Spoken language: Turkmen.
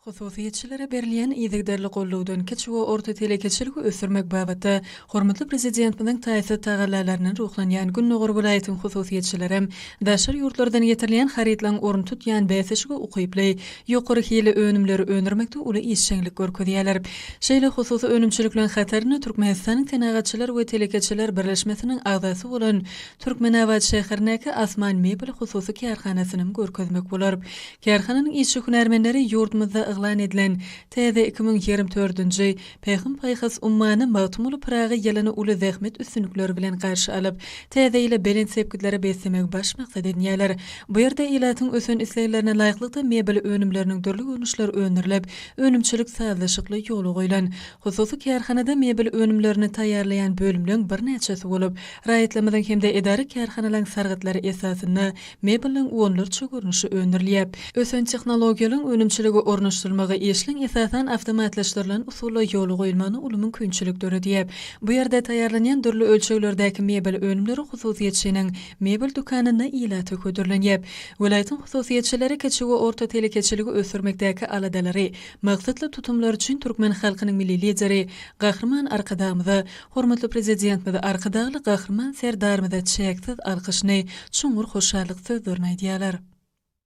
Hususiyetçilere berilýän ýygdarly gollawdan kiçik we orta telekeçiligi ösürmek babatda hormatly prezidentimiň taýsy tagallalarynyň ruhlanýan Günnogor welaýatynyň hususiyetçilerem daşar ýurtlardan getirilýän haritlaryň orun tutýan bäsişige ukyply ýokary hili önümleri öndürmekde uly işçilik görkezýärler. Şeýle hususy önümçilik bilen hataryny Türkmenistanyň tenagatçylar we telekeçiler birleşmesiniň agdasy bolan Türkmenawat şäherindäki Asman Mebel hususy kärhanasyny görkezmek bolar. Kärhananyň işçi hünärmenleri ýurdumyzda ıglan edilen täze 2024-nji Peýham paýhas ummany magtumuly Praga ýylyny uly zähmet üstünlikleri bilen garşy alyp, täze ile belen sepkitleri beslemek baş maksat edýärler. Bu ýerde ilatyň ösen isleýlerine laýyklykda mebel önümleriniň dörli görnüşleri öňürilip, önümçilik sazlaşykly ýoly goýulan. Hususy kärhanada mebel önümlerini taýýarlayan bölümleriň bir näçesi bolup, raýatlamyň hemde edari kärhanalaryň sargytlary esasyna mebeliň onlarça görnüşi öňürilýär. Ösen tehnologiýalaryň önümçiligi ornaşdyrmagy işliň esasan awtomatlaşdyrylan usulla ýoly goýulmany uly mümkinçilik döredýär. Bu ýerde taýýarlanýan dörli ölçeklerdäki mebel önümleri hususiyetçiniň mebel dukanyna ýylaty ködürlenýär. Welaýatyň hususiyetçileri kiçik we orta telekeçiligi ösürmekdäki aladalary, maksatly tutumlar üçin türkmen halkynyň milli lideri Gahrman Arkadagymyza, hormatly prezidentimize Arkadagly Gahrman Serdarymyza çeksiz alkyşny, çuňur hoşallyk sözlerini aýdýarlar.